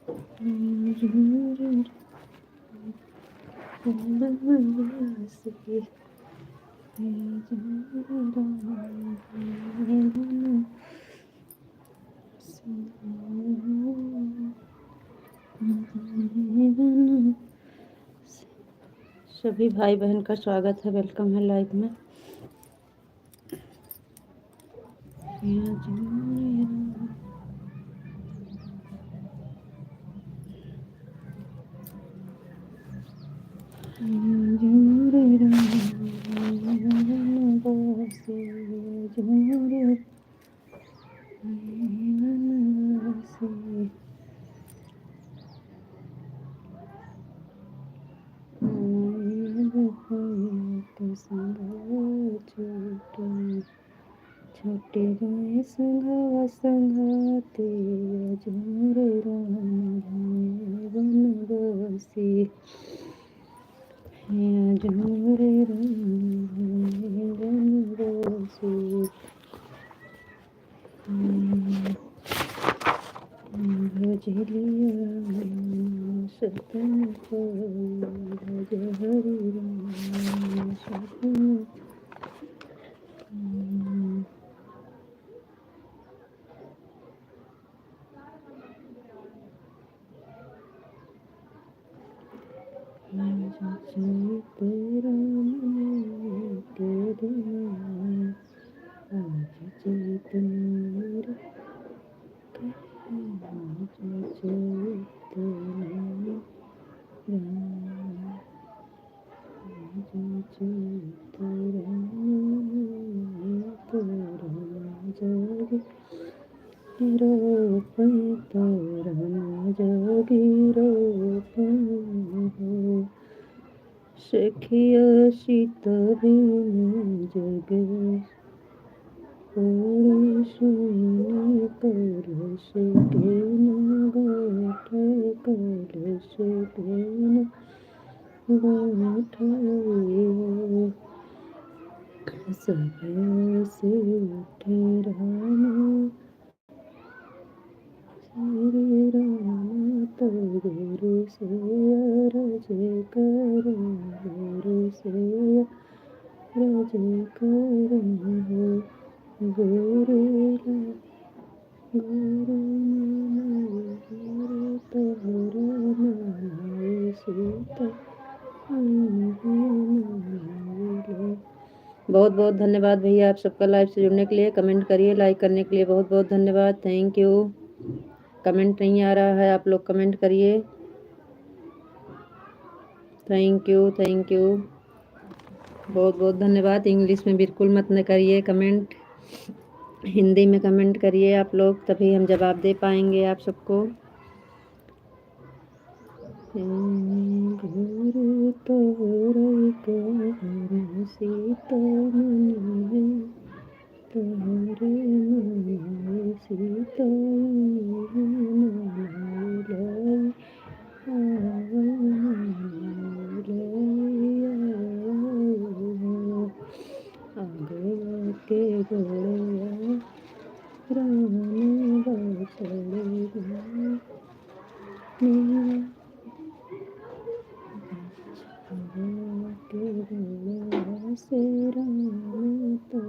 सभी भाई बहन का स्वागत है, वेलकम है लाइव में। छोटे गाय संघा संघाते अजूर राम बनवासी अजूर राम बनवासी भजलिया सतन भज हरि राम सतन सखिया सीता बिन जग सुनी कलश केन गाठ कलश केन गाठ सब से उठे राम श्री राम तो गुरु से अरज कर गुरु से अरज कर गुरु गुरु गुरु तोहरा नाम सीता। बहुत बहुत धन्यवाद भैया आप सबका लाइव से जुड़ने के लिए। कमेंट करिए, लाइक करने के लिए बहुत बहुत धन्यवाद, थैंक यू। कमेंट नहीं आ रहा है, आप लोग कमेंट करिए। थैंक यू थैंक यू, बहुत बहुत धन्यवाद। इंग्लिश में बिल्कुल मत न करिए कमेंट, हिंदी में कमेंट करिए आप लोग, तभी हम जवाब दे पाएंगे आप सबको। गुरु तोरई कहर सीता मन तोरे मन सीता आगे के गोड़िया राम बसड़े के गोड़िया से राम तो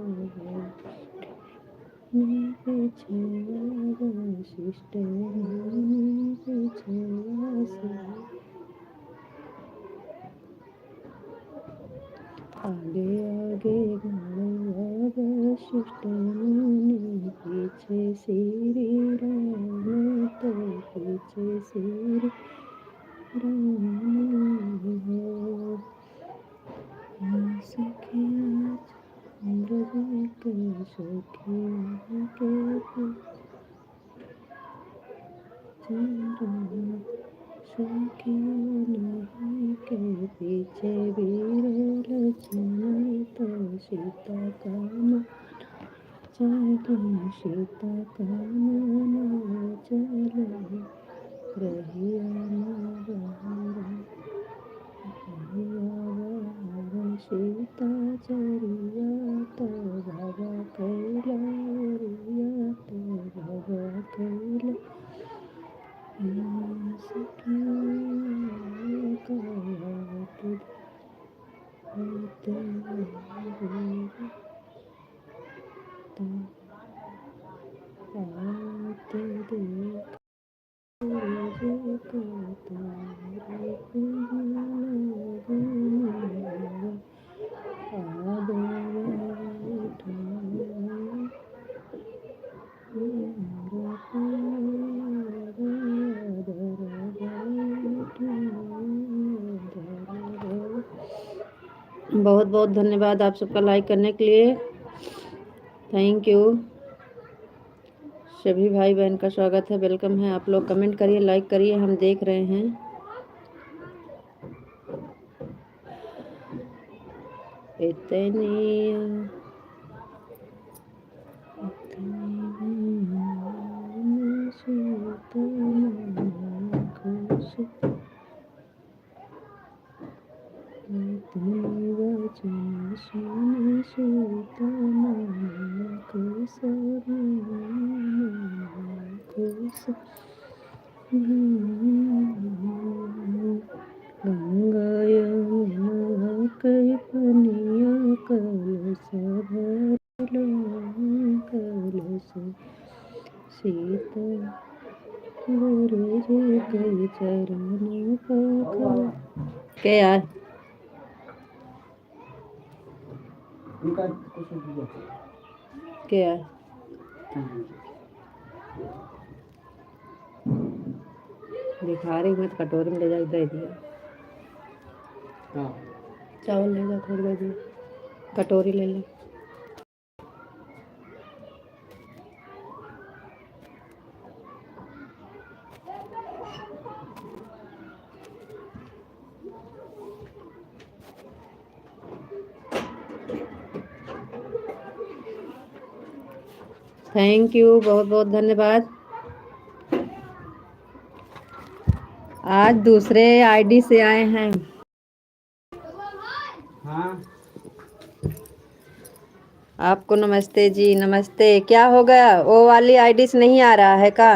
पीछे वशिष्ठ पीछे आगे आगे वशिष्ठ मुनि पीछे श्री राम तो पीछे श्री राम सखिया चंद्र के सखिया के चंद्र सखिया नहीं के पीछे वीर लक्ष्मण तो सीता का मन चल सीता का मन चल रहिया सीता चरिया तो बाबा कैला तो बाबा कैला बहुत बहुत धन्यवाद आप सबका लाइक करने के लिए। Thank you. सभी भाई बहन का स्वागत है, वेलकम है। आप लोग कमेंट करिए, लाइक करिए, हम देख रहे हैं। इतनी क्या यार क्या भिखारी मत कटोरी में ले जा, दे दिया चावल ले जा, थोड़ी दे दिया, कटोरी ले ले। थैंक यू, बहुत बहुत धन्यवाद। आज दूसरे आईडी से आए हैं। हाँ। आपको नमस्ते जी, नमस्ते। क्या हो गया, वो वाली आईडी से नहीं आ रहा है का?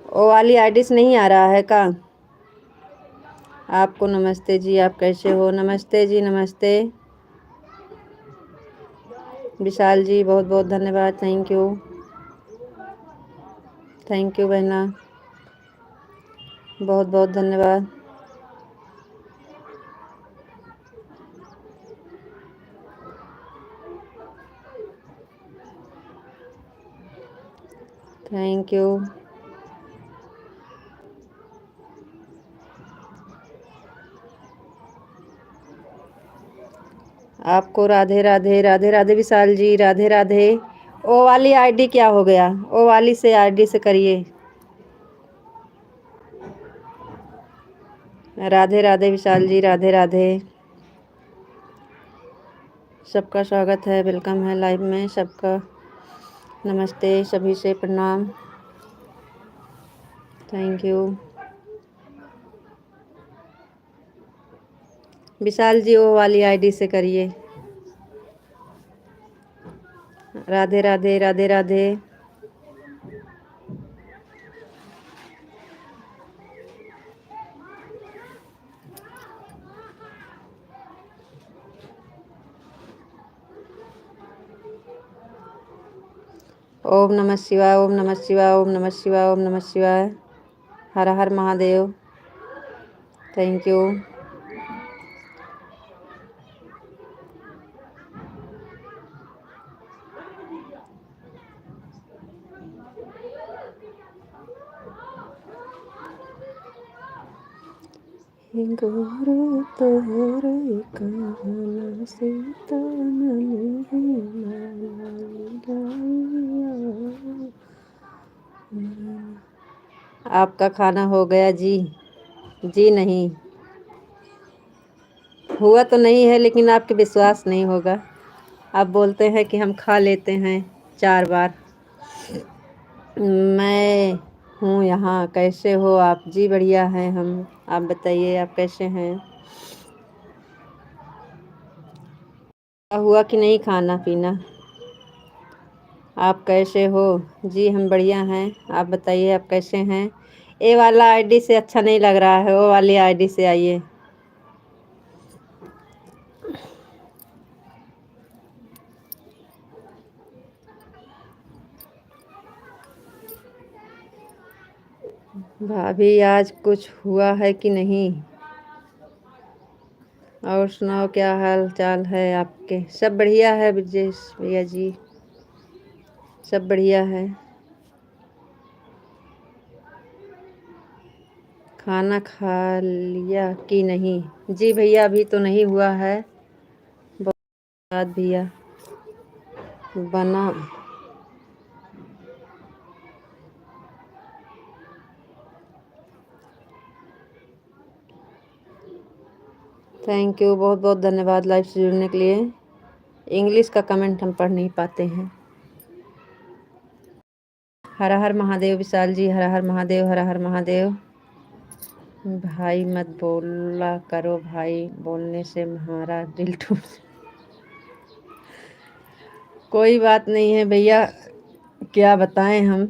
वो वाली आईडी से नहीं आ रहा है का? आपको नमस्ते जी, आप कैसे हो? नमस्ते जी, नमस्ते। विशाल जी बहुत बहुत धन्यवाद, थैंक यू। थैंक यू बहना, बहुत बहुत धन्यवाद। Thank you. आपको राधे राधे, राधे राधे विशाल जी, राधे राधे। ओ वाली आईडी क्या हो गया? ओ वाली से आईडी से करिए। राधे राधे विशाल जी, राधे राधे। सबका स्वागत है, वेलकम है लाइव में। सबका नमस्ते, सभी से प्रणाम, थैंक यू। विशाल जी वो वाली आईडी से करिए। राधे राधे, राधे राधे। ओम नमः शिवाय, ओम नमः शिवाय, ओम नमः शिवाय, ओम नमः शिवाय। हर हर महादेव, थैंक यू। गुरु तोरे कहना सीता आपका खाना हो गया जी? जी नहीं हुआ तो नहीं है, लेकिन आपके विश्वास नहीं होगा। आप बोलते हैं कि हम खा लेते हैं 4 बार। मैं हूँ यहाँ, कैसे हो आप? जी बढ़िया हैं हम, आप बताइए आप कैसे हैं? हुआ कि नहीं खाना पीना? आप कैसे हो? जी हम बढ़िया हैं, आप बताइए आप कैसे हैं? ये वाला आईडी से अच्छा नहीं लग रहा है, वो वाली आईडी से आइए। भाभी आज कुछ हुआ है कि नहीं? और सुनाओ क्या हाल चाल है आपके? सब बढ़िया है ब्रजेश भैया जी, सब बढ़िया है। खाना खा लिया कि नहीं? जी भैया अभी तो नहीं हुआ है, बहुत बाद भैया बना। थैंक यू, बहुत बहुत धन्यवाद लाइव से जुड़ने के लिए। इंग्लिश का कमेंट हम पढ़ नहीं पाते हैं। हर हर महादेव विशाल जी, हर हर महादेव, हर हर महादेव। भाई मत बोला करो भाई, बोलने से हमारा दिल टूट। कोई बात नहीं है भैया, क्या बताएं हम,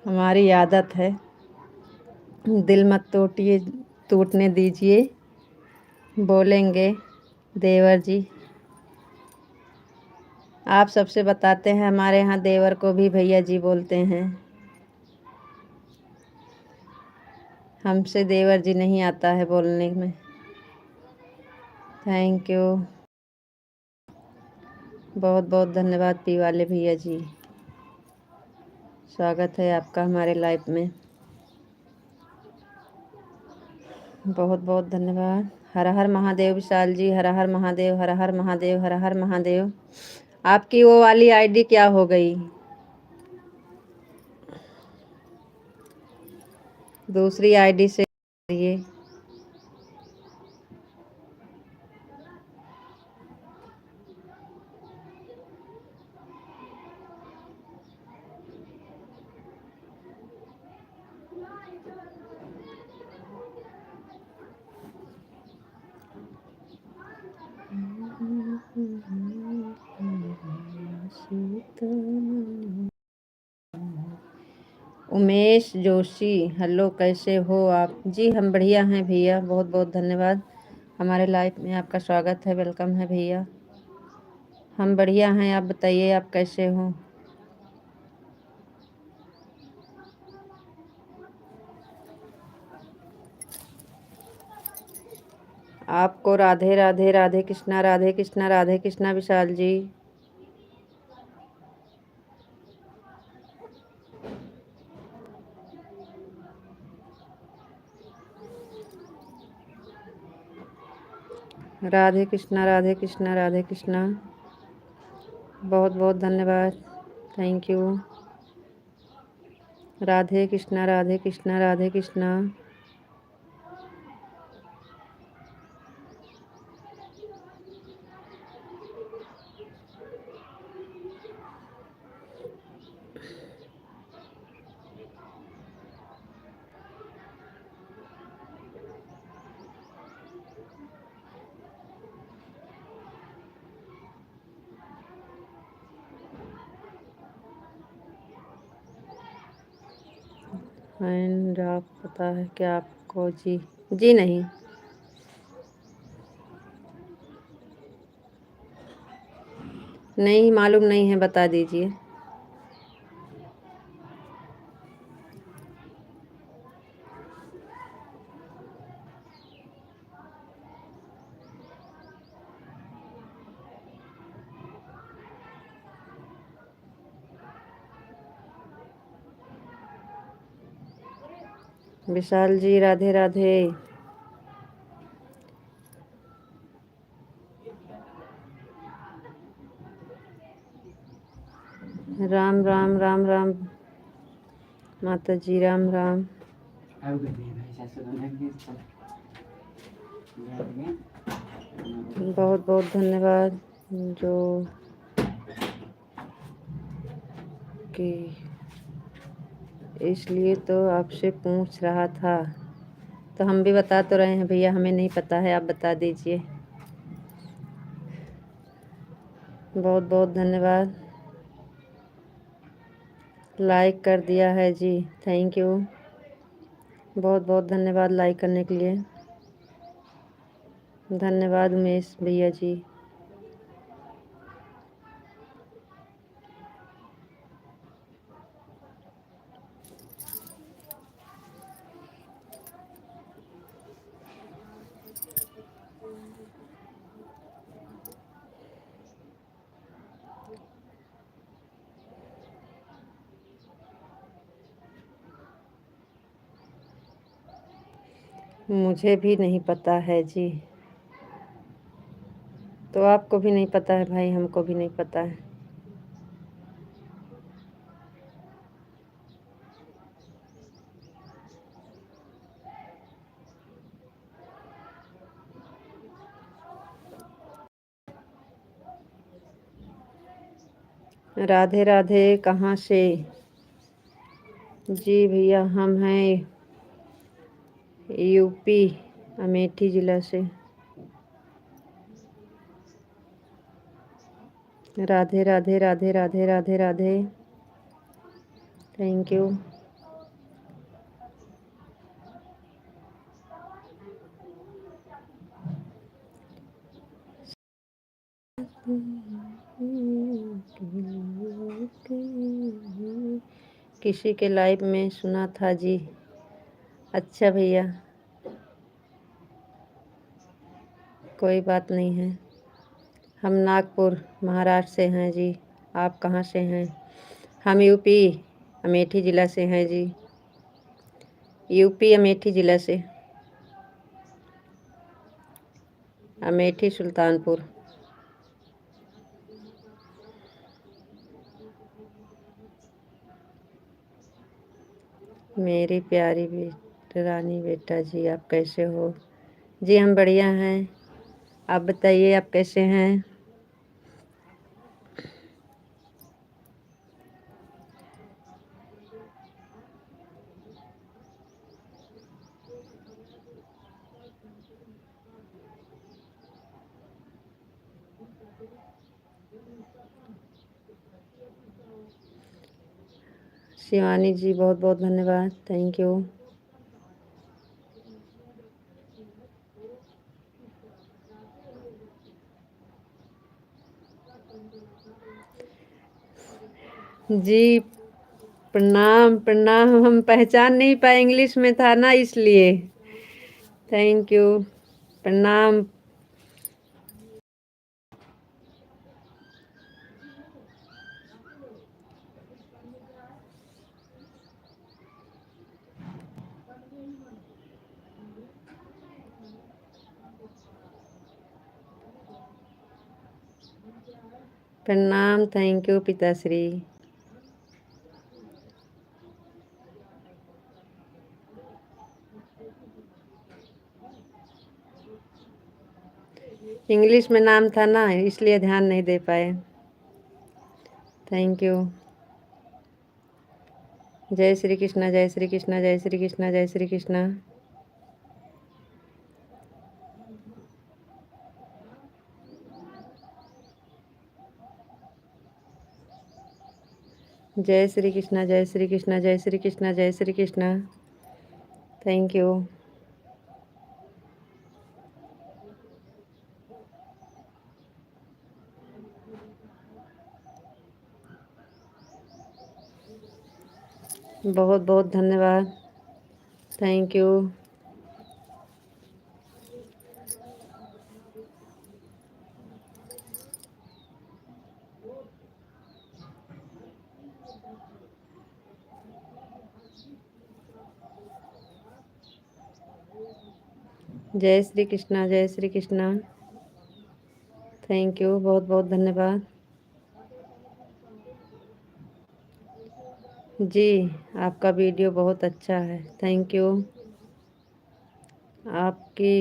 हमारी आदत है। दिल मत टूटिए, टूटने दीजिए। बोलेंगे देवर जी। आप सबसे बताते हैं, हमारे यहाँ देवर को भी भैया जी बोलते हैं। हमसे देवर जी नहीं आता है बोलने में। थैंक यू, बहुत बहुत धन्यवाद पी वाले भैया जी, स्वागत है आपका हमारे लाइव में। बहुत बहुत धन्यवाद। हर हर महादेव विशाल जी, हर हर महादेव, हर हर महादेव, हर हर महादेव। आपकी वो वाली आईडी क्या हो गई? दूसरी आईडी से ये उमेश जोशी, हेलो कैसे हो आप? जी हम बढ़िया हैं भैया, बहुत बहुत धन्यवाद। हमारे लाइफ में आपका स्वागत है, वेलकम है भैया। हम बढ़िया हैं, आप बताइए आप कैसे हो? आपको राधे राधे, राधे कृष्णा, राधे कृष्णा, राधे कृष्णा विशाल जी। राधे कृष्णा, राधे कृष्णा, राधे कृष्णा, बहुत बहुत धन्यवाद, thank you. Radhe Krishna, Radhe Krishna, Radhe Krishna. And आप पता है क्या आपको? जी जी नहीं, नहीं मालूम नहीं है, बता दीजिए। विशाल जी राधे राधे। राम राम राम राम माता जी, राम राम। बहुत बहुत धन्यवाद जो कि इसलिए तो आपसे पूछ रहा था, तो हम भी बता तो रहे हैं भैया, हमें नहीं पता है, आप बता दीजिए। बहुत बहुत धन्यवाद। लाइक कर दिया है जी, थैंक यू, बहुत बहुत धन्यवाद लाइक करने के लिए। धन्यवाद उमेश भैया जी। मुझे भी नहीं पता है जी। तो आपको भी नहीं पता है भाई, हमको भी नहीं पता है। राधे राधे, कहाँ से? जी भैया हम हैं यूपी अमेठी ज़िला से। Radhe Radhe Radhe Radhe Radhe Radhe, thank you. किसी के लाइव में सुना था जी। अच्छा भैया, कोई बात नहीं है। हम नागपुर महाराष्ट्र से हैं जी। आप कहाँ से हैं? हम यूपी अमेठी ज़िला से हैं जी। यूपी अमेठी ज़िला से, अमेठी सुल्तानपुर। मेरी प्यारी रानी बेटा जी, आप कैसे हो? जी हम बढ़िया हैं, आप बताइए आप कैसे हैं? शिवानी जी बहुत बहुत धन्यवाद, थैंक यू। जी प्रणाम प्रणाम, हम पहचान नहीं पाए, इंग्लिश में था ना इसलिए। थैंक यू, प्रणाम। प्रणाम, थैंक यू पिताश्री। इंग्लिश में नाम था ना इसलिए ध्यान नहीं दे पाए। Thank you. जय श्री कृष्णा, जय श्री कृष्णा, जय श्री कृष्णा, जय श्री कृष्णा। जय श्री कृष्णा, जय श्री कृष्णा, जय श्री कृष्णा, जय श्री कृष्णा, थैंक यू। बहुत बहुत धन्यवाद, थैंक यू। जय श्री कृष्णा, जय श्री कृष्णा, थैंक यू, बहुत बहुत धन्यवाद। जी आपका वीडियो बहुत अच्छा है, थैंक यू। आपकी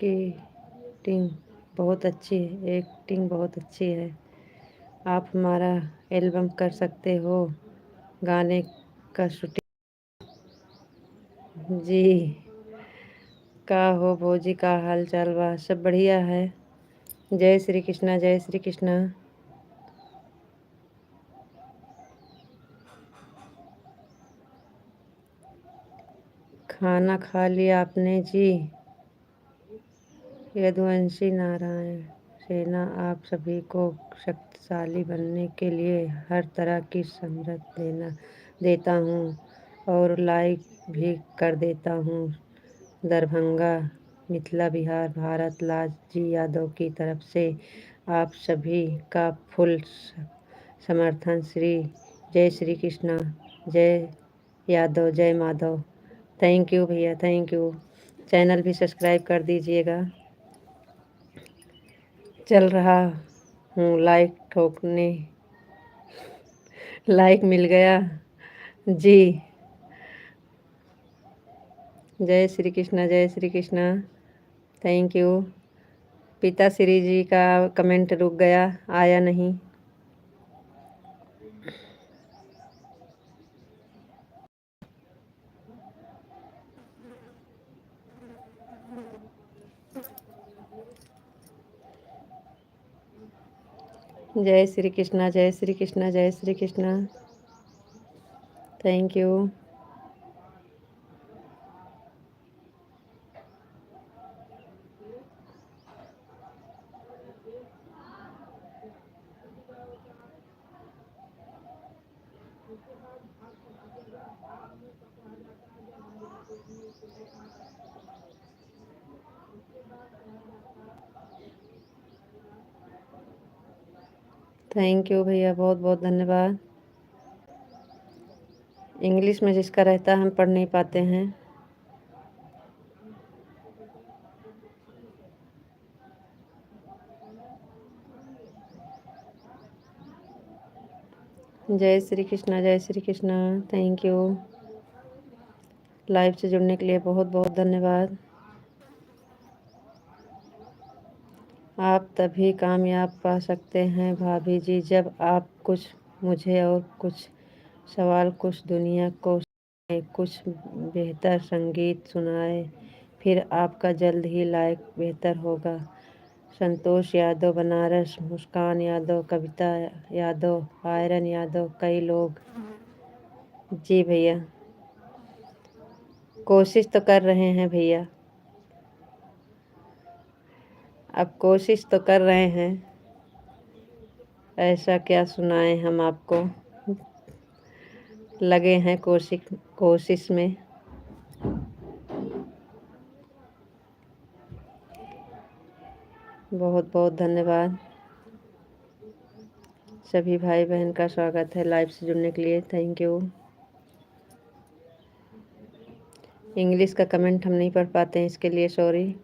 एक्टिंग बहुत अच्छी है, एक्टिंग बहुत अच्छी है। आप हमारा एल्बम कर सकते हो, गाने का शूटिंग। जी का हो भौजी, का हाल चाल बा? सब बढ़िया है। जय श्री कृष्णा, जय श्री कृष्णा। खाना खा लिया आपने जी? यदुवंशी नारायण सेना आप सभी को शक्तिशाली बनने के लिए हर तरह की समृद्धि देता हूँ और लाइक भी कर देता हूँ। दरभंगा मिथिला बिहार भारत लाल जी यादव की तरफ से आप सभी का फुल समर्थन। जय श्री कृष्णा, जय यादव, जय माधव। थैंक यू भैया, थैंक यू। चैनल भी सब्सक्राइब कर दीजिएगा। चल रहा हूँ लाइक ठोकने, लाइक मिल गया जी। जय श्री कृष्णा, जय श्री कृष्णा। Thank you. पिता श्री जी का कमेंट रुक गया, आया नहीं। जय श्री कृष्णा, जय श्री कृष्णा, जय Shri Krishna. Thank you. Thank you भैया, बहुत बहुत धन्यवाद। इंग्लिश में जिसका रहता है हम पढ़ नहीं पाते हैं। जय श्री कृष्णा, जय Shri Krishna. Thank you. Live से जुड़ने के लिए बहुत बहुत धन्यवाद। आप तभी कामयाब पा सकते हैं भाभी जी जब आप कुछ मुझे और कुछ सवाल कुछ दुनिया को सुनाए, कुछ बेहतर संगीत सुनाए, फिर आपका जल्द ही लाइक बेहतर होगा। संतोष यादव बनारस, मुस्कान यादव, कविता यादव, आयरन यादव, कई लोग। जी भैया, कोशिश तो कर रहे हैं भैया, अब कोशिश तो कर रहे हैं। ऐसा क्या सुनाएं हम आपको, लगे हैं कोशिश में। बहुत बहुत धन्यवाद। सभी भाई बहन का स्वागत है लाइव से जुड़ने के लिए। Thank you. इंग्लिश का कमेंट हम नहीं पढ़ पाते हैं, इसके लिए सॉरी।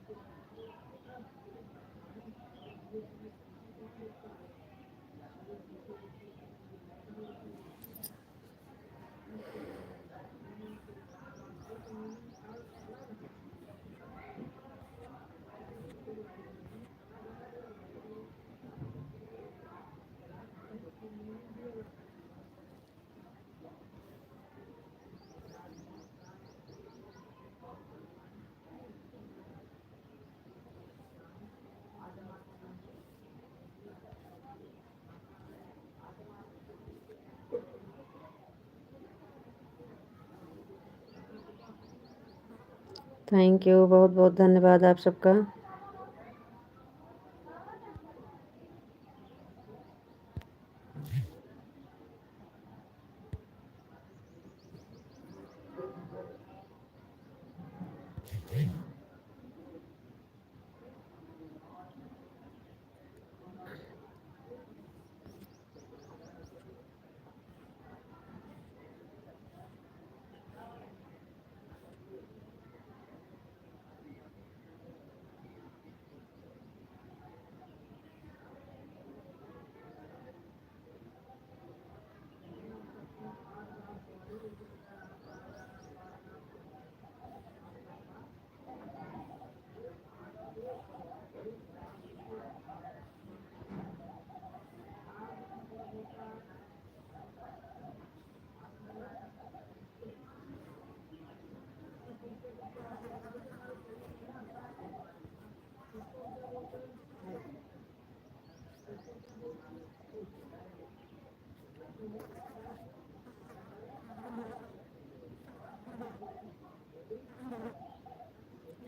थैंक यू, बहुत बहुत धन्यवाद आप सबका।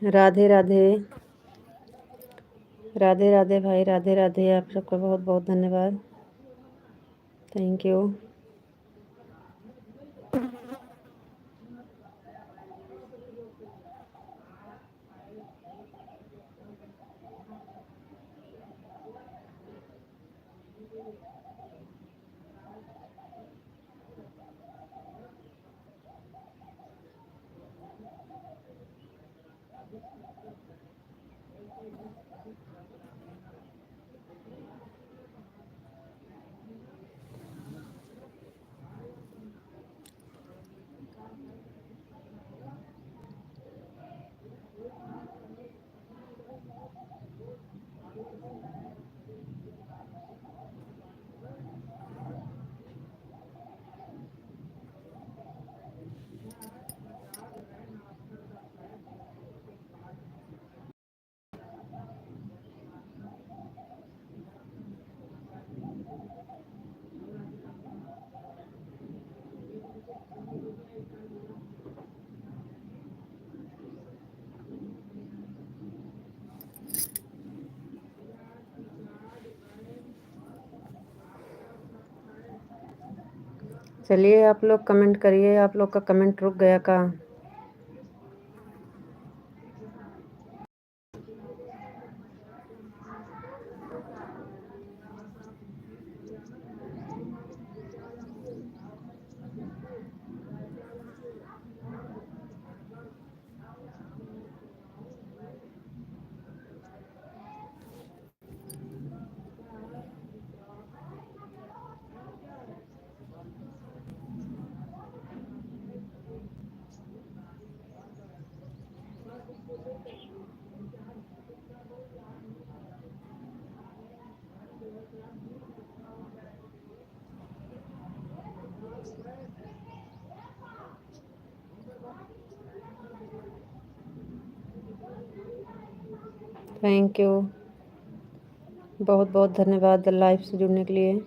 राधे राधे। राधे राधे भाई, राधे राधे। आप सबका बहुत बहुत धन्यवाद। Thank you. चलिए आप लोग कमेंट करिए। आप लोग का कमेंट रुक गया का? थैंक यू, बहुत बहुत धन्यवाद लाइव से जुड़ने के लिए।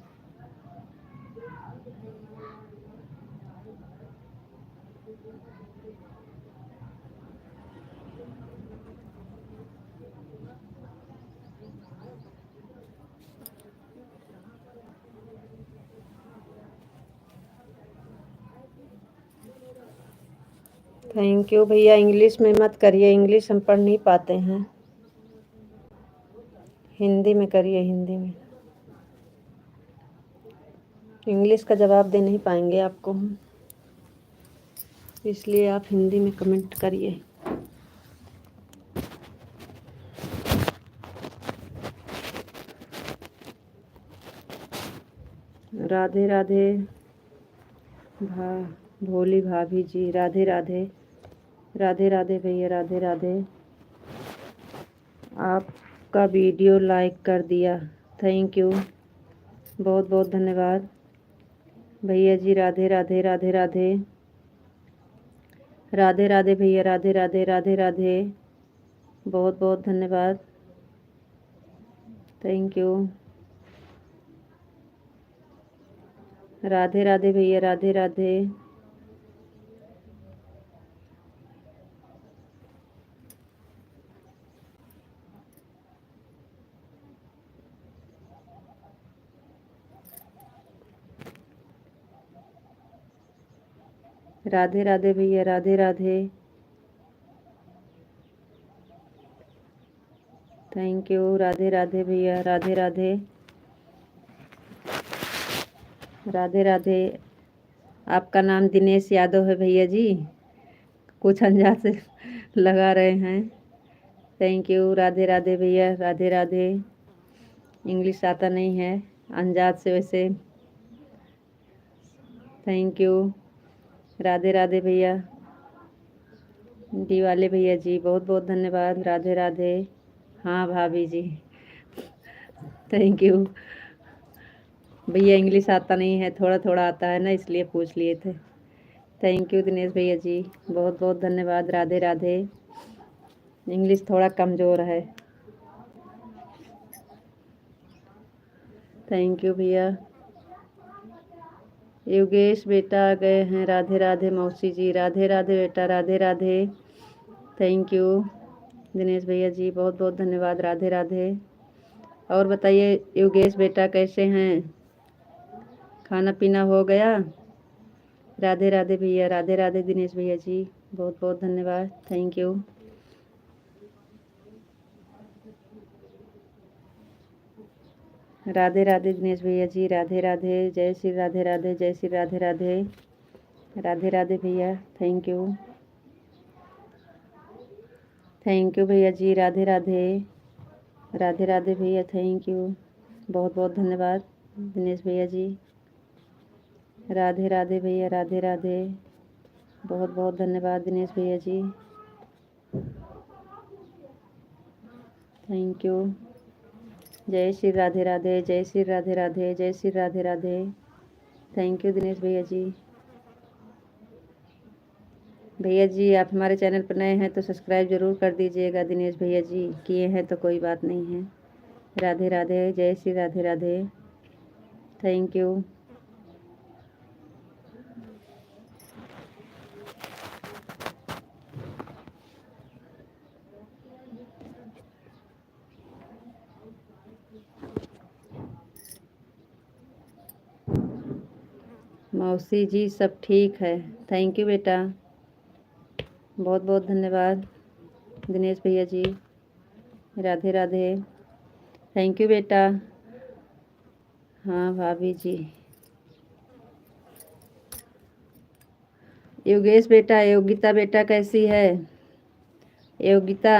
थैंक यू भैया। इंग्लिश में मत करिए, इंग्लिश हम पढ़ नहीं पाते हैं। हिंदी में करिए, हिंदी में। इंग्लिश का जवाब दे नहीं पाएंगे आपको हम, इसलिए आप हिंदी में कमेंट करिए। राधे राधे भोली भाभी जी, राधे राधे। राधे राधे भैया, राधे राधे। आपका वीडियो लाइक कर दिया, थैंक यू, बहुत बहुत धन्यवाद भैया जी। राधे राधे, राधे राधे। राधे राधे भैया, राधे राधे, राधे राधे, बहुत बहुत धन्यवाद, थैंक यू। राधे राधे भैया, राधे राधे। राधे राधे भैया, राधे राधे, थैंक यू। राधे राधे भैया, राधे राधे। राधे राधे। आपका नाम दिनेश यादव है भैया जी, कुछ अंदाज से लगा रहे हैं। Thank you. राधे राधे भैया, राधे राधे। इंग्लिश आता नहीं है अंदाज से वैसे। Thank you. राधे राधे भैया। डी वाले भैया जी, बहुत बहुत धन्यवाद, राधे राधे। हाँ भाभी जी, थैंक यू भैया। इंग्लिश आता नहीं है, थोड़ा थोड़ा आता है ना, इसलिए पूछ लिए थे। थैंक यू दिनेश भैया जी, बहुत बहुत धन्यवाद, राधे राधे। इंग्लिश थोड़ा कमज़ोर है। थैंक यू भैया। योगेश बेटा आ गए हैं, राधे राधे मौसी जी, राधे राधे बेटा, राधे राधे, थैंक यू। दिनेश भैया जी बहुत बहुत धन्यवाद। राधे राधे। और बताइए योगेश बेटा कैसे हैं, खाना पीना हो गया? राधे राधे भैया, राधे राधे दिनेश भैया जी बहुत बहुत धन्यवाद, थैंक यू। राधे राधे दिनेश भैया जी, राधे राधे। जय श्री राधे राधे, जय श्री राधे राधे। राधे राधे भैया, थैंक यू, थैंक यू भैया जी। राधे राधे, राधे राधे भैया, थैंक यू, बहुत बहुत धन्यवाद दिनेश भैया जी। राधे राधे भैया, राधे राधे, बहुत बहुत धन्यवाद दिनेश भैया जी, थैंक यू। जय श्री राधे राधे, जय श्री राधे राधे, जय श्री राधे राधे, थैंक यू दिनेश भैया जी। भैया जी आप हमारे चैनल पर नए हैं तो सब्सक्राइब ज़रूर कर दीजिएगा दिनेश भैया जी, किए हैं तो कोई बात नहीं है। राधे राधे, जय श्री राधे राधे, थैंक यू। मौसी जी सब ठीक है, थैंक यू बेटा, बहुत बहुत धन्यवाद दिनेश भैया जी। राधे राधे, थैंक यू बेटा। हाँ भाभी जी। योगेश बेटा, योगिता बेटा कैसी है? योगिता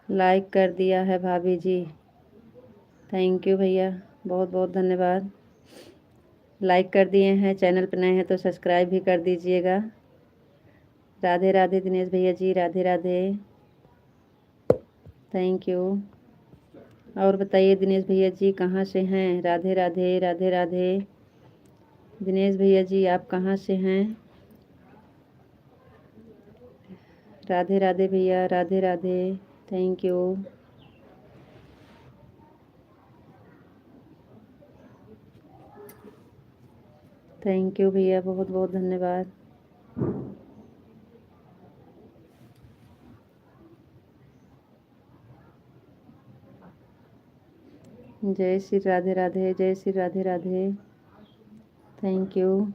लाइक कर दिया है भाभी जी, थैंक यू भैया, बहुत बहुत धन्यवाद। लाइक कर दिए हैं, चैनल पर नए हैं तो सब्सक्राइब भी कर दीजिएगा। राधे राधे दिनेश भैया जी, राधे राधे, थैंक यू। और बताइए दिनेश भैया जी कहाँ से हैं? राधे राधे, राधे राधे। दिनेश भैया जी आप कहाँ से हैं? राधे राधे भैया, Radhe Radhe, thank you. Thank you भैया, बहुत बहुत धन्यवाद। जय श्री राधे राधे, जय श्री राधे राधे, थैंक यू।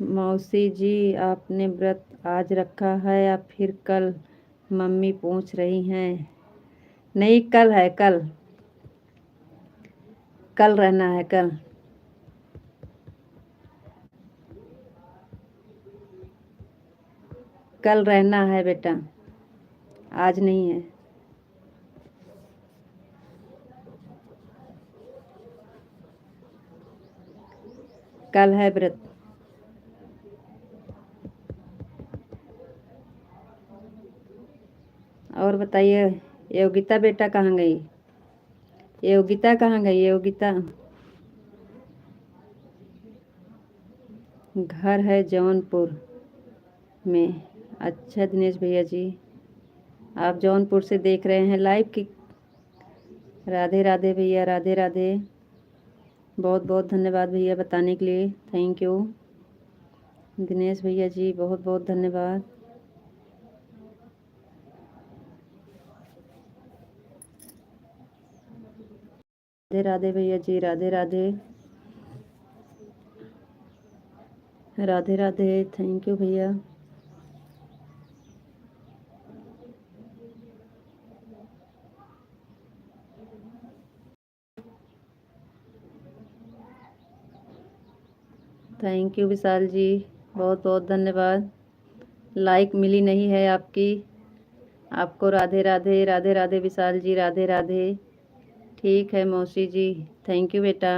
मौसी जी आपने व्रत आज रखा है या फिर कल? मम्मी पूछ रही हैं। नहीं कल है, कल कल रहना है, कल। कल रहना है बेटा, आज नहीं है। कल है व्रत। और बताइए योगिता बेटा कहाँ गई? योगिता कहाँ गई? योगिता घर है जौनपुर में। अच्छा दिनेश भैया जी, आप जौनपुर से देख रहे हैं लाइव की? राधे राधे भैया, राधे राधे, बहुत बहुत धन्यवाद भैया बताने के लिए, थैंक यू। दिनेश भैया जी बहुत बहुत धन्यवाद। राधे राधे भैया जी, राधे राधे, राधे राधे, थैंक यू भैया। थैंक यू विशाल जी, बहुत बहुत धन्यवाद। लाइक मिली नहीं है आपकी, आपको राधे राधे, राधे राधे विशाल जी, राधे राधे। ठीक है मौसी जी, थैंक यू बेटा।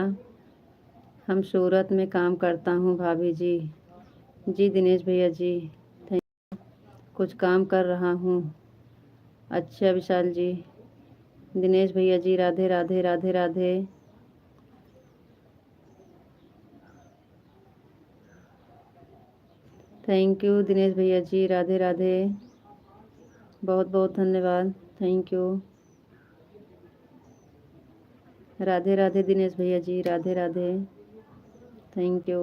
हम सूरत में काम करता हूँ भाभी जी। जी दिनेश भैया जी, थैंक, कुछ काम कर रहा हूँ। अच्छा विशाल जी, दिनेश भैया जी राधे राधे राधे राधे। थैंक यू दिनेश भैया जी राधे राधे, बहुत बहुत धन्यवाद, थैंक यू। राधे राधे दिनेश भैया जी राधे राधे, थैंक यू।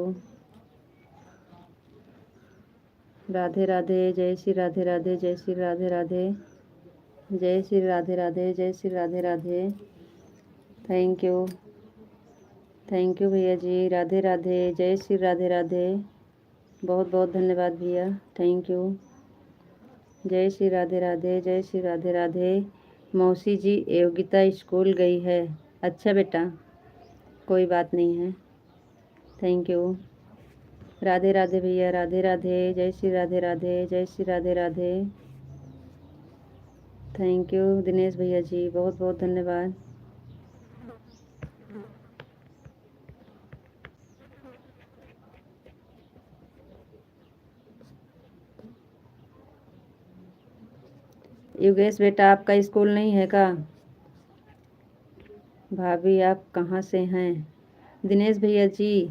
राधे राधे, जय श्री राधे राधे, जय श्री राधे राधे, जय श्री राधे राधे, जय Shri Radhe Radhe, thank you. Thank you भैया जी राधे राधे, जय श्री राधे राधे, बहुत बहुत धन्यवाद भैया, थैंक यू। जय श्री राधे राधे, जय श्री राधे राधे। मौसी जी योगिता स्कूल गई है। अच्छा बेटा, कोई बात नहीं है, थैंक यू। राधे राधे भैया राधे राधे, जय श्री राधे राधे, जय श्री राधे राधे, थैंक यू दिनेश भैया जी, बहुत बहुत धन्यवाद। योगेश बेटा आपका स्कूल नहीं है का? भाभी आप कहाँ से हैं? दिनेश भैया जी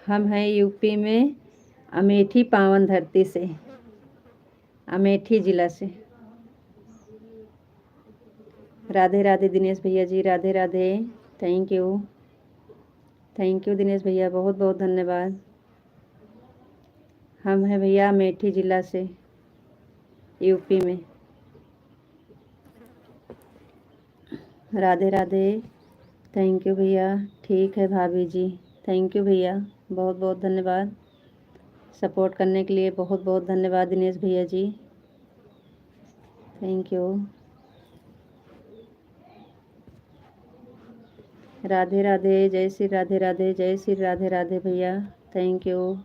हम हैं यूपी में अमेठी पावन धरती से, अमेठी ज़िला से। राधे राधे दिनेश भैया ji Radhe Radhe, thank you. Thank you Dinesh भैया, बहुत बहुत धन्यवाद। हम हैं भैया अमेठी ज़िला से, यूपी में। राधे राधे, थैंक यू भैया, ठीक है भाभी जी, थैंक यू भैया, बहुत बहुत धन्यवाद। सपोर्ट करने के लिए बहुत बहुत धन्यवाद दिनेश भैया जी, थैंक यू। राधे राधे, जय श्री राधे राधे, जय श्री राधे राधे भैया, थैंक यू।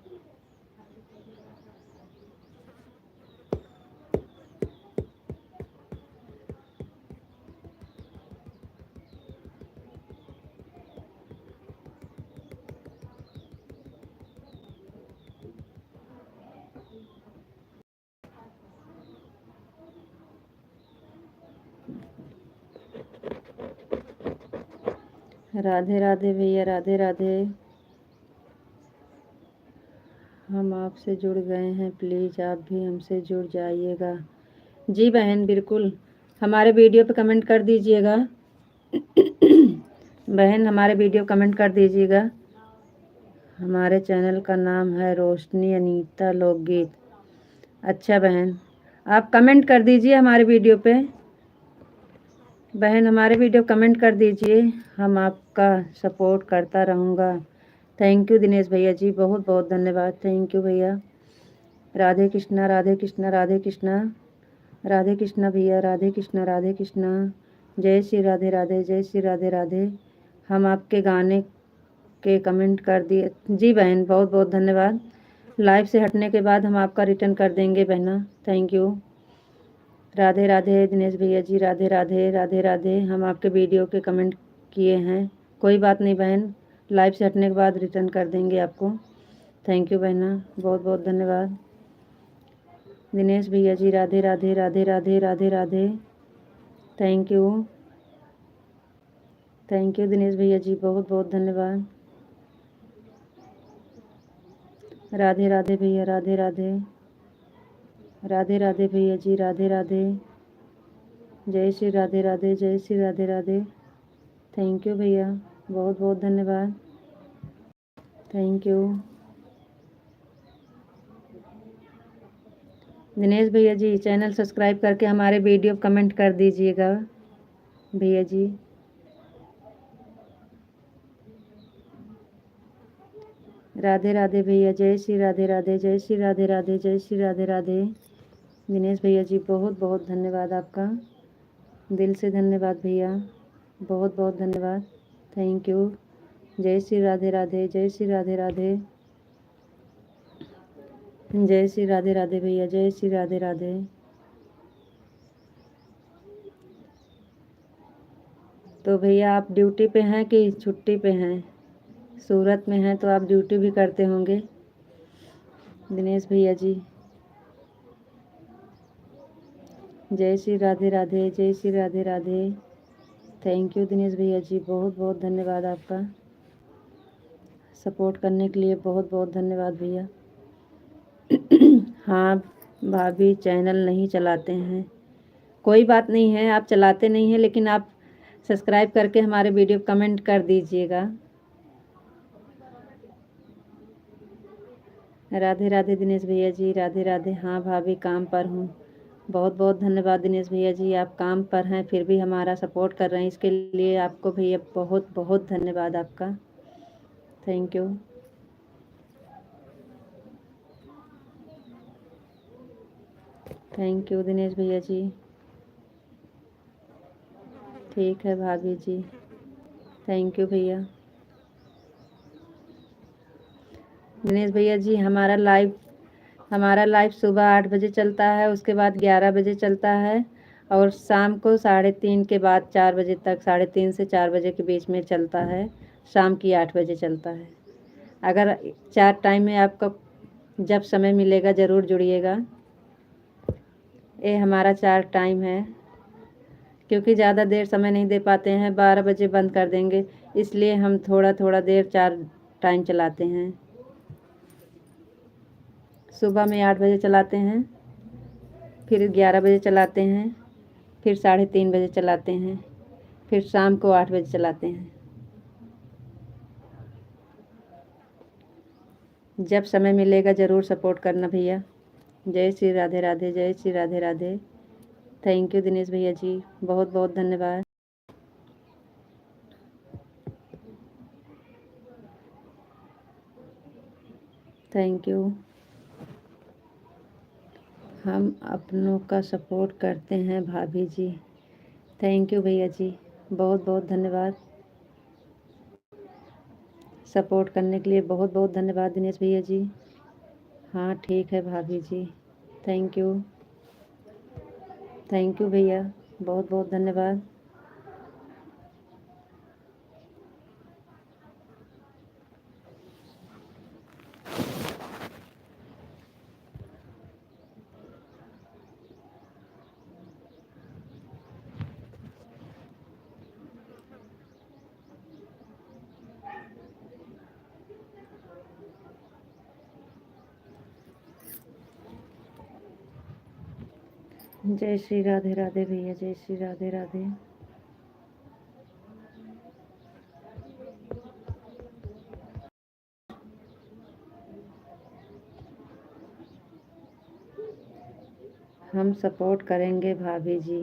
राधे राधे भैया राधे राधे, हम आपसे जुड़ गए हैं, प्लीज़ आप भी हमसे जुड़ जाइएगा। जी बहन बिल्कुल, हमारे वीडियो पे कमेंट कर दीजिएगा। बहन हमारे वीडियो कमेंट कर दीजिएगा। हमारे चैनल का नाम है रोशनी अनीता लोकगीत। अच्छा बहन, आप कमेंट कर दीजिए हमारे वीडियो पे। बहन हमारे वीडियो कमेंट कर दीजिए, हम आपका सपोर्ट करता रहूँगा। थैंक यू दिनेश भैया जी, बहुत बहुत धन्यवाद, थैंक यू भैया। राधे कृष्णा राधे कृष्णा राधे कृष्णा, राधे कृष्णा भैया राधे कृष्णा राधे कृष्णा, जय श्री राधे राधे, जय श्री राधे राधे। हम आपके गाने के कमेंट कर दिए। जी बहन बहुत बहुत धन्यवाद। लाइव से हटने के बाद हम आपका रिटर्न कर देंगे बहना, थैंक यू। राधे राधे दिनेश भैया जी राधे राधे राधे राधे, हम आपके वीडियो के कमेंट किए हैं, कोई बात नहीं बहन, लाइव से हटने के बाद रिटर्न कर देंगे आपको, थैंक यू बहना, बहुत बहुत धन्यवाद। दिनेश भैया ji Radhe Radhe Radhe Radhe Radhe Radhe, thank you. Thank you Dinesh भैया जी, बहुत बहुत धन्यवाद। राधे राधे भैया राधे राधे, राधे राधे भैया जी राधे राधे, जय श्री राधे राधे, जय श्री राधे राधे, थैंक यू भैया, बहुत बहुत धन्यवाद, थैंक यू। दिनेश भैया जी चैनल सब्सक्राइब करके हमारे वीडियो कमेंट कर दीजिएगा भैया जी। राधे राधे भैया, जय श्री राधे राधे, जय श्री राधे राधे, जय श्री राधे राधे। दिनेश भैया जी बहुत बहुत धन्यवाद आपका, दिल से धन्यवाद भैया, बहुत बहुत धन्यवाद, थैंक यू। जय श्री राधे राधे, जय श्री राधे राधे, जय श्री राधे राधे भैया, जय श्री राधे राधे। तो भैया आप ड्यूटी पे हैं कि छुट्टी पे हैं? सूरत में हैं तो आप ड्यूटी भी करते होंगे दिनेश भैया जी। जय श्री राधे राधे, जय श्री राधे राधे, थैंक यू दिनेश भैया जी, बहुत बहुत धन्यवाद आपका। सपोर्ट करने के लिए बहुत बहुत धन्यवाद भैया। हाँ भाभी, चैनल नहीं चलाते हैं, कोई बात नहीं है, आप चलाते नहीं हैं लेकिन आप सब्सक्राइब करके हमारे वीडियो कमेंट कर दीजिएगा। राधे राधे दिनेश भैया जी, राधे राधे। हाँ भाभी, काम पर हूँ। बहुत बहुत धन्यवाद दिनेश भैया जी, आप काम पर हैं फिर भी हमारा सपोर्ट कर रहे हैं, इसके लिए आपको भैया बहुत बहुत धन्यवाद आपका। Thank you. Thank you Dinesh भैया जी। ठीक है भाभी जी, थैंक यू भैया। दिनेश भैया जी, हमारा लाइव सुबह 8 बजे चलता है, उसके बाद 11 बजे चलता है, और शाम को 3:30 के बाद 4 बजे तक, 3:30 से 4 बजे के बीच में चलता है। शाम की 8 बजे चलता है। अगर 4 टाइम में आपको जब समय मिलेगा ज़रूर जुड़िएगा। ये हमारा 4 टाइम है, क्योंकि ज़्यादा देर समय नहीं दे पाते हैं, 12 बजे बंद कर देंगे, इसलिए हम थोड़ा थोड़ा देर 4 टाइम चलाते हैं। सुबह में 8 बजे चलाते हैं, फिर 11 बजे चलाते हैं, फिर 3:30 बजे चलाते हैं, फिर शाम को 8 बजे चलाते हैं। जब समय मिलेगा ज़रूर सपोर्ट करना भैया। जय श्री राधे राधे, जय श्री राधे राधे। थैंक यू दिनेश भैया जी, बहुत बहुत धन्यवाद। Thank you. हम अपनों का सपोर्ट करते हैं भाभी जी। थैंक यू भैया जी, बहुत बहुत धन्यवाद। सपोर्ट करने के लिए बहुत बहुत धन्यवाद दिनेश भैया जी। हाँ ठीक है भाभी जी, थैंक यू। थैंक यू भैया, बहुत बहुत धन्यवाद। जय श्री राधे राधे भैया, जय श्री राधे राधे। हम सपोर्ट करेंगे भाभी जी।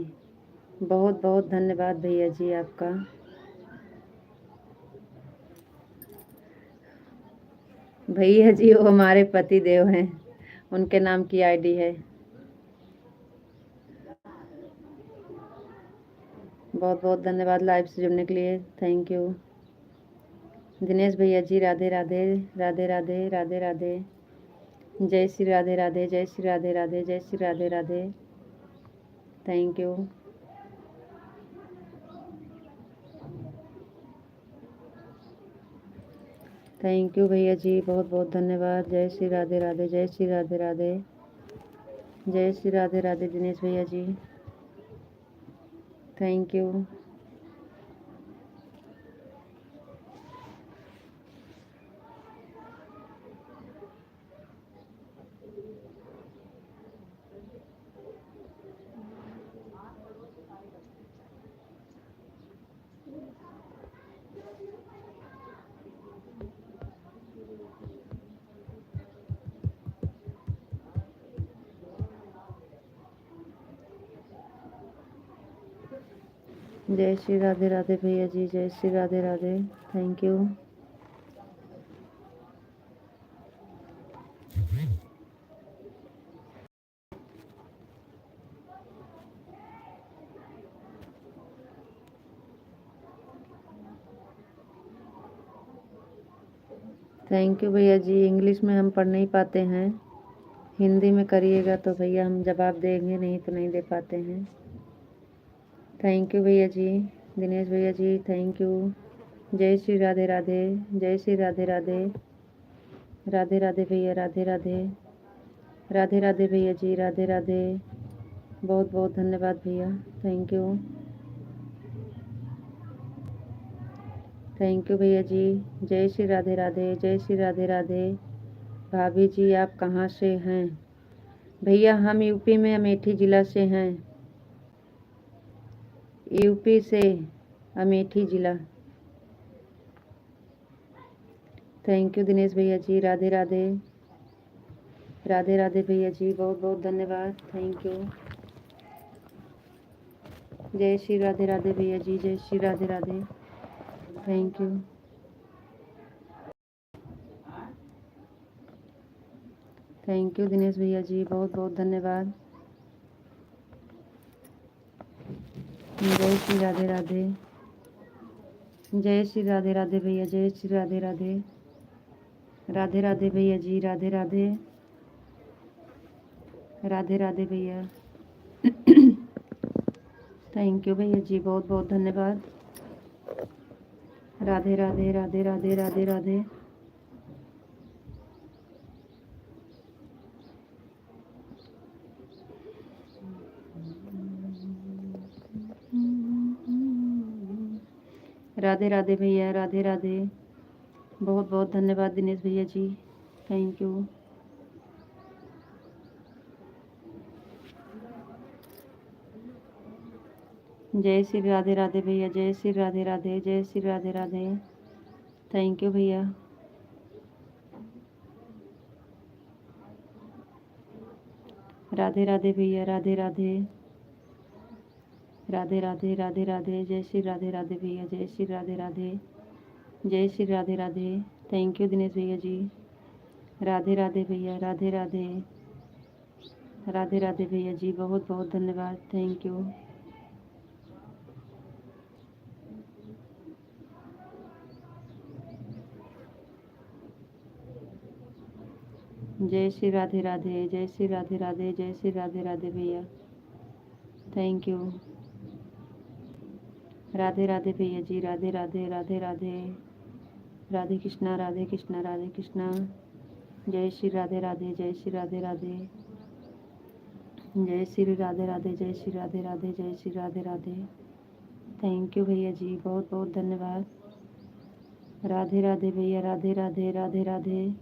बहुत बहुत धन्यवाद भैया जी आपका। भैया जी वो हमारे पति देव हैं, उनके नाम की आईडी है। बहुत बहुत धन्यवाद लाइव से जुड़ने के लिए, थैंक यू। दिनेश भैया जी, राधे राधे, राधे राधे, राधे राधे। जय श्री राधे राधे, जय श्री राधे राधे, जय Shri Radhe Radhe. Thank you. Thank you भैया जी, बहुत बहुत धन्यवाद। जय श्री राधे राधे, जय श्री राधे राधे, जय श्री राधे राधे दिनेश भैया जी, थैंक यू। जय श्री राधे राधे भैया जी, जय Shri Radhe Radhe, thank you. Thank you भैया जी, इंग्लिश में हम पढ़ नहीं पाते हैं, हिंदी में करिएगा तो भैया हम जवाब देंगे, नहीं तो नहीं दे पाते हैं। थैंक यू भैया जी, दिनेश भैया जी, थैंक यू। जय श्री राधे राधे, जय श्री राधे राधे, राधे राधे भैया, राधे राधे, राधे राधे भैया जी, राधे राधे। बहुत बहुत धन्यवाद भैया, थैंक यू। थैंक यू भैया जी। जय श्री राधे राधे, जय श्री राधे राधे। भाभी जी आप कहाँ से हैं? भैया हम यूपी में अमेठी ज़िला से हैं, यूपी से अमेठी ज़िला। थैंक यू दिनेश भैया जी, राधे राधे, राधे राधे भैया जी, बहुत बहुत धन्यवाद, थैंक यू। जय श्री राधे राधे भैया जी, जय Shri Radhe Radhe, thank you. Thank you Dinesh भैया जी, बहुत बहुत धन्यवाद। जय श्री राधे राधे, जय श्री राधे राधे भैया, जय श्री राधे राधे, राधे राधे भैया जी, राधे राधे, राधे राधे भैया। थैंक यू भैया जी, बहुत बहुत धन्यवाद। राधे राधे, राधे राधे, राधे राधे। राधे राधे भैया, राधे राधे, बहुत बहुत धन्यवाद दिनेश भैया जी, थैंक यू। जय श्री राधे राधे भैया, जय श्री राधे राधे, जय श्री राधे राधे, थैंक यू भैया। राधे राधे भैया, राधे राधे, राधे राधे, राधे राधे, जय श्री राधे राधे भैया, जय श्री राधे राधे, जय श्री राधे राधे, थैंक यू दिनेश भैया जी। राधे राधे भैया, राधे राधे, राधे राधे भैया जी, बहुत बहुत धन्यवाद, थैंक यू। जय श्री राधे राधे, जय श्री राधे राधे, जय श्री राधे राधे भैया, थैंक यू। राधे राधे भैया जी, राधे राधे, राधे राधे, राधे कृष्णा, राधे कृष्णा, राधे कृष्णा। जय श्री राधे राधे, जय श्री राधे राधे, जय श्री राधे राधे, जय श्री राधे राधे, जय श्री राधे राधे, थैंक यू भैया जी, बहुत बहुत धन्यवाद। राधे राधे भैया, राधे राधे, राधे राधे,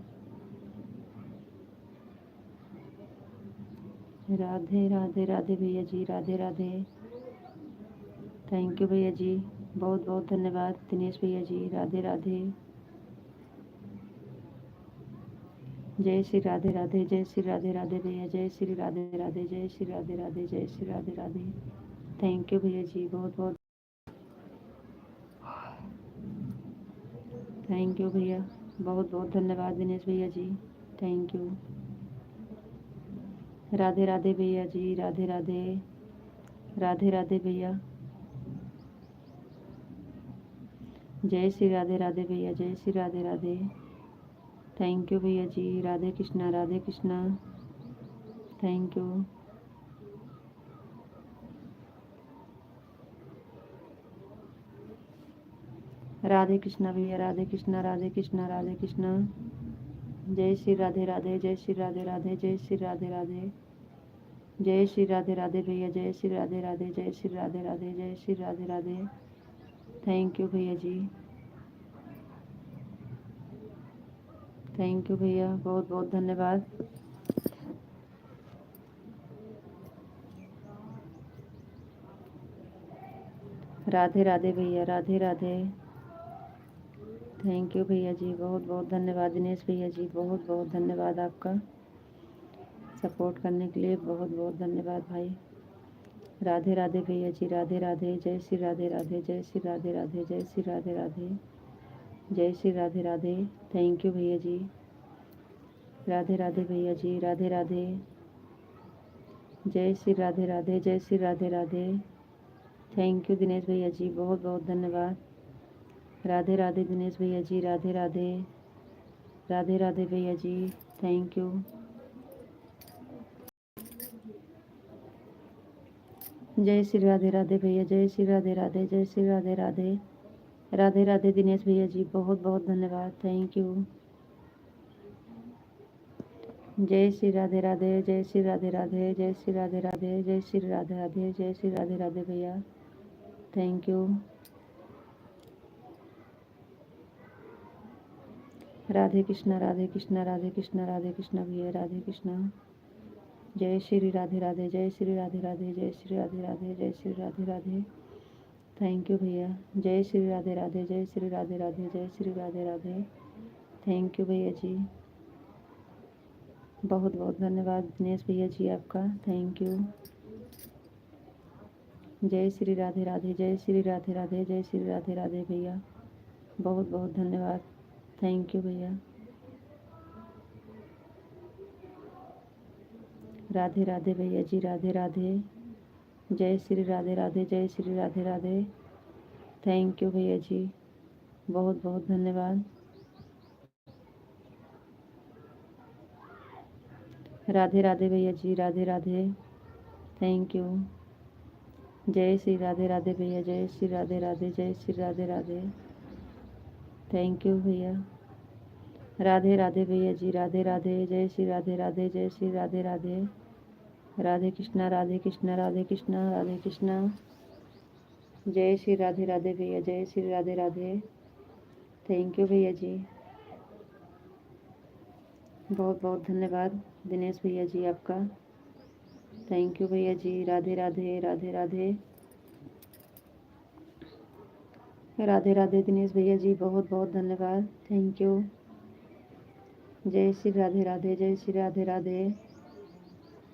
राधे राधे, राधे भैया जी, राधे राधे, थैंक यू भैया जी, बहुत बहुत धन्यवाद दिनेश भैया जी, राधे राधे। जय श्री राधे राधे, जय श्री राधे राधे भैया, जय श्री राधे राधे, जय श्री राधे राधे, जय श्री राधे राधे, थैंक यू भैया जी, बहुत बहुत थैंक यू भैया, बहुत बहुत धन्यवाद दिनेश भैया जी, थैंक यू। राधे राधे भैया जी, राधे राधे, राधे राधे भैया, जय श्री राधे राधे भैया, जय श्री राधे राधे, थैंक यू भैया जी। Radhe Krishna, Radhe Krishna, thank you. राधे कृष्णा भैया, राधे कृष्णा, राधे कृष्णा, राधे कृष्णा। जय श्री राधे राधे, जय श्री राधे राधे, जय श्री राधे राधे, जय श्री राधे राधे भैया, जय श्री राधे राधे, जय श्री राधे राधे, जय श्री राधे राधे, थैंक यू भैया जी, थैंक यू भैया, बहुत बहुत धन्यवाद। राधे राधे भैया, राधे राधे, थैंक यू भैया जी, बहुत बहुत धन्यवाद दिनेश भैया जी, बहुत बहुत धन्यवाद आपका सपोर्ट करने के लिए, बहुत बहुत धन्यवाद भाई। राधे राधे भैया जी, राधे राधे, जय श्री राधे राधे, जय श्री राधे राधे, जय श्री राधे राधे, जय श्री राधे राधे, थैंक यू भैया जी। राधे राधे भैया जी, राधे राधे, जय श्री राधे राधे, जय श्री राधे राधे, थैंक यू दिनेश भैया जी, बहुत बहुत धन्यवाद। राधे राधे दिनेश भैया जी, राधे राधे, राधे राधे भैया जी, थैंक यू। जय श्री राधे राधे भैया, जय श्री राधे राधे, जय श्री राधे राधे, राधे राधे दिनेश भैया जी, बहुत बहुत धन्यवाद, थैंक यू। जय श्री राधे राधे, जय श्री राधे राधे, जय श्री राधे राधे, जय श्री राधे राधे, जय श्री राधे राधे भैया, थैंक यू। राधे कृष्णा राधे कृष्णा राधे कृष्णा राधे कृष्णा भैया, राधे कृष्णा। जय श्री राधे राधे, जय श्री राधे राधे, जय श्री राधे राधे, जय श्री राधे राधे। थैंक यू भैया। जय श्री राधे राधे, जय श्री राधे राधे, जय श्री राधे राधे। थैंक यू भैया जी, बहुत बहुत धन्यवाद दिनेश भैया जी आपका, थैंक यू। जय श्री राधे राधे, जय श्री राधे राधे, जय श्री राधे राधे भैया, बहुत बहुत धन्यवाद, थैंक यू भैया। राधे राधे भैया जी, राधे राधे। जय श्री राधे राधे, जय श्री राधे राधे। थैंक यू भैया जी, बहुत बहुत धन्यवाद। राधे राधे भैया जी, राधे राधे, थैंक यू। जय श्री राधे राधे भैया, जय श्री राधे राधे, जय श्री राधे राधे। थैंक यू भैया। राधे राधे भैया जी, राधे राधे, जय श्री राधे राधे, जय श्री राधे राधे। राधे कृष्णा राधे कृष्णा राधे कृष्णा राधे कृष्णा। जय श्री राधे राधे भैया, जय श्री राधे राधे। थैंक यू भैया जी, बहुत बहुत धन्यवाद दिनेश भैया जी आपका, थैंक यू भैया जी। राधे राधे, राधे राधे, राधे राधे दिनेश भैया जी, बहुत बहुत धन्यवाद, थैंक यू। जय श्री राधे राधे, जय श्री राधे राधे।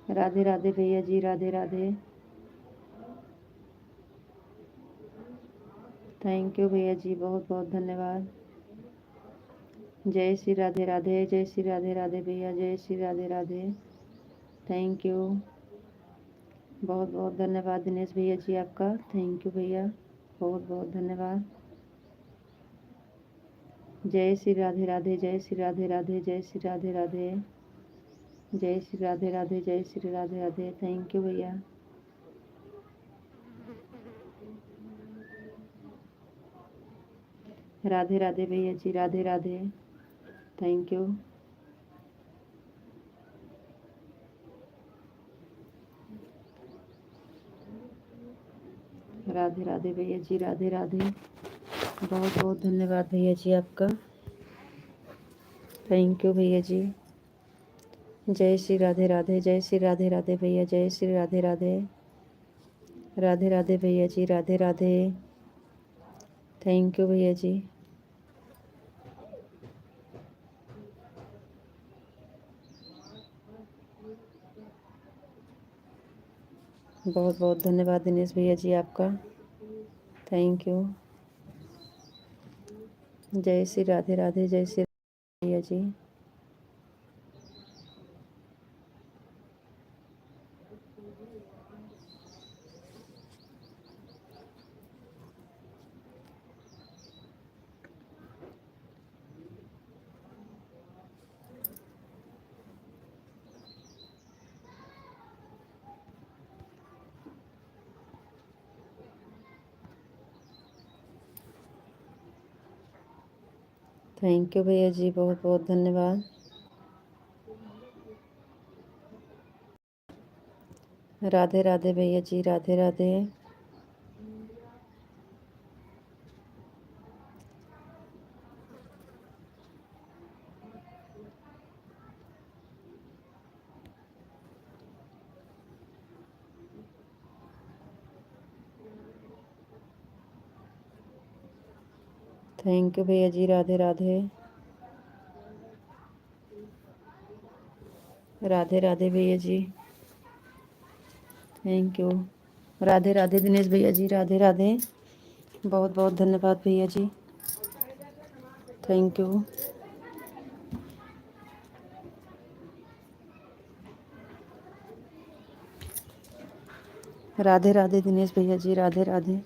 राधे राधे भैया जी, राधे राधे। थैंक यू भैया जी, बहुत बहुत धन्यवाद। जय श्री राधे राधे, जय श्री राधे राधे भैया, जय श्री राधे राधे। थैंक यू, बहुत बहुत धन्यवाद दिनेश भैया जी आपका, थैंक यू भैया, बहुत बहुत धन्यवाद। जय श्री राधे राधे, जय श्री राधे राधे, जय श्री राधे राधे। जय श्री राधे राधे, जय श्री राधे राधे। थैंक यू भैया। राधे राधे भैया जी, राधे राधे, थैंक यू। राधे राधे भैया जी, राधे राधे, बहुत बहुत धन्यवाद भैया जी आपका, थैंक यू भैया जी। जय श्री राधे राधे, जय श्री राधे राधे भैया, जय श्री राधे राधे। राधे राधे भैया जी, राधे राधे, थैंक यू भैया जी। बहुत बहुत धन्यवाद दिनेश भैया जी आपका, थैंक यू। जय श्री राधे राधे, जय श्री भैया जी। थैंक यू भैया जी, बहुत बहुत धन्यवाद। राधे राधे भैया जी, राधे राधे। थैंक यू भैया जी, राधे राधे। राधे राधे भैया जी, थैंक यू। राधे राधे दिनेश भैया जी, राधे राधे, बहुत बहुत धन्यवाद भैया जी, थैंक यू। राधे राधे दिनेश भैया जी, राधे राधे,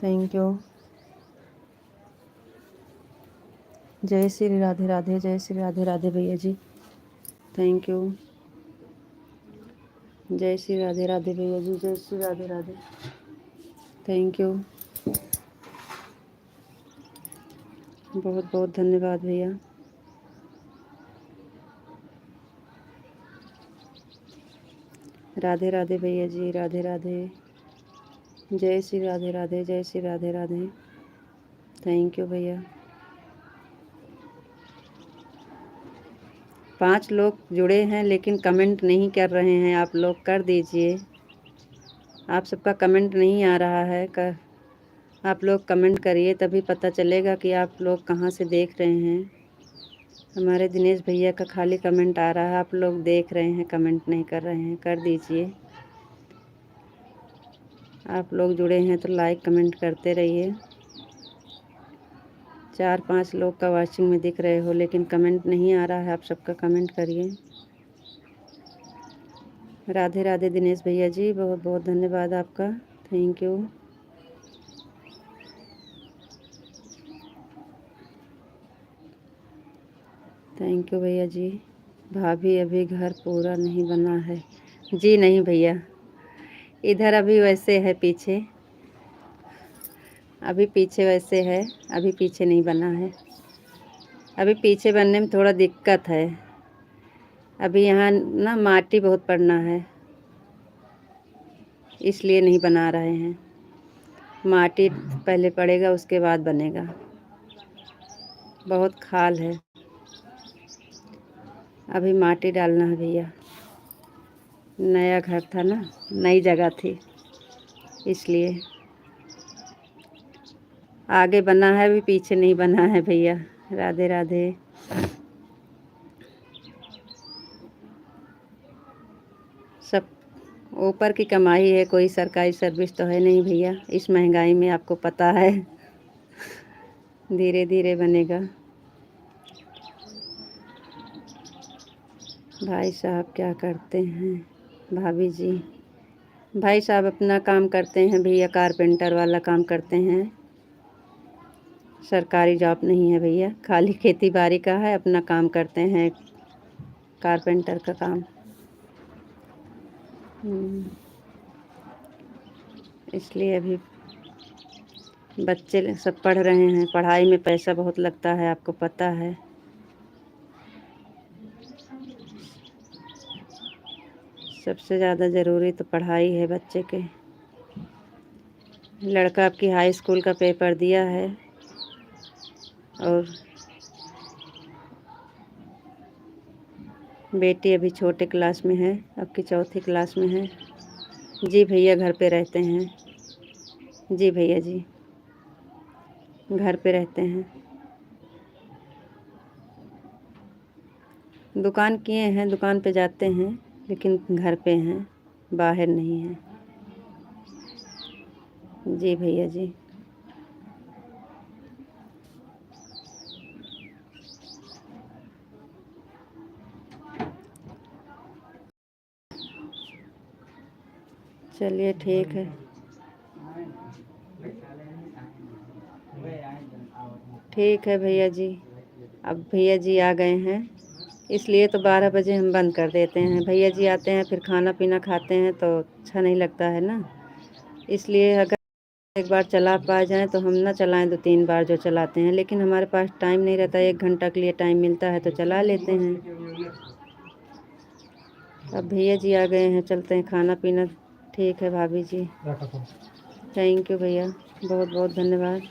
थैंक यू। जय श्री राधे राधे, जय श्री राधे राधे भैया जी, थैंक यू। जय श्री राधे राधे भैया जी, जय श्री राधे राधे, थैंक यू। बहुत बहुत धन्यवाद भैया। राधे राधे भैया जी, राधे राधे। जय श्री राधे राधे, जय श्री राधे राधे, थैंक यू भैया। 5 लोग जुड़े हैं लेकिन कमेंट नहीं कर रहे हैं। आप लोग कर दीजिए, आप सबका कमेंट नहीं आ रहा है। आप लोग कमेंट करिए, तभी पता चलेगा कि आप लोग कहाँ से देख रहे हैं। हमारे दिनेश भैया का खाली कमेंट आ रहा है, आप लोग देख रहे हैं, कमेंट नहीं कर रहे हैं। कर दीजिए, आप लोग जुड़े हैं तो लाइक कमेंट करते रहिए। 4-5 लोग का वॉचिंग में दिख रहे हो लेकिन कमेंट नहीं आ रहा है। आप सबका कमेंट करिए। राधे राधे दिनेश भैया जी, बहुत बहुत धन्यवाद आपका, थैंक यू। थैंक यू भैया जी। भाभी अभी घर पूरा नहीं बना है? जी नहीं भैया, इधर अभी वैसे है पीछे, अभी पीछे वैसे है, अभी पीछे नहीं बना है। अभी पीछे बनने में थोड़ा दिक्कत है। अभी यहाँ ना माटी बहुत पड़ना है, इसलिए नहीं बना रहे हैं। माटी पहले पड़ेगा उसके बाद बनेगा। बहुत खाल है, अभी माटी डालना है भैया। नया घर था ना, नई जगह थी, इसलिए आगे बना है, अभी पीछे नहीं बना है भैया। राधे राधे। सब ऊपर की कमाई है, कोई सरकारी सर्विस तो है नहीं भैया। इस महंगाई में आपको पता है, धीरे धीरे बनेगा। भाई साहब क्या करते हैं? भाभी जी, भाई साहब अपना काम करते हैं भैया, कारपेंटर वाला काम करते हैं। सरकारी जॉब नहीं है भैया, खाली खेती बाड़ी का है, अपना काम करते हैं, कारपेंटर का काम। इसलिए अभी बच्चे सब पढ़ रहे हैं। पढ़ाई में पैसा बहुत लगता है, आपको पता है। सबसे ज़्यादा ज़रूरी तो पढ़ाई है बच्चे के। लड़का आपकी हाई स्कूल का पेपर दिया है और बेटी अभी छोटे क्लास में है, आपकी 4थी क्लास में है। जी भैया घर पे रहते हैं। जी भैया जी घर पे रहते हैं। दुकान किए हैं, दुकान पे जाते हैं लेकिन घर पे हैं, बाहर नहीं हैं। जी भैया जी। चलिए ठीक है, ठीक है भैया जी। अब भैया जी आ गए हैं, इसलिए तो 12 बजे हम बंद कर देते हैं। भैया जी आते हैं, फिर खाना पीना खाते हैं तो अच्छा नहीं लगता है ना। इसलिए अगर एक बार चला पा जाएँ तो हम ना चलाएं 2-3 बार जो चलाते हैं, लेकिन हमारे पास टाइम नहीं रहता। 1 घंटा के लिए टाइम मिलता है तो चला लेते हैं। अब भैया जी आ गए हैं, चलते हैं खाना पीना। ठीक है भाभी जी, थैंक यू भैया, बहुत बहुत धन्यवाद।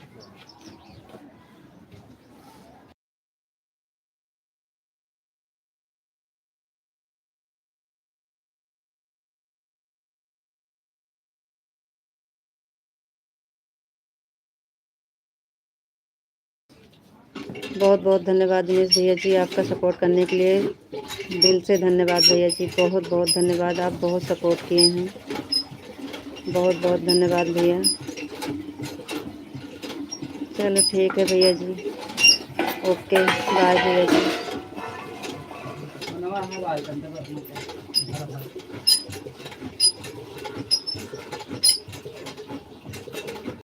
बहुत बहुत धन्यवाद दिनेश भैया जी, आपका सपोर्ट करने के लिए दिल से धन्यवाद भैया जी, बहुत बहुत धन्यवाद। आप बहुत सपोर्ट किए हैं, बहुत बहुत धन्यवाद भैया। चलो ठीक है भैया जी, ओके बाय भैया जी।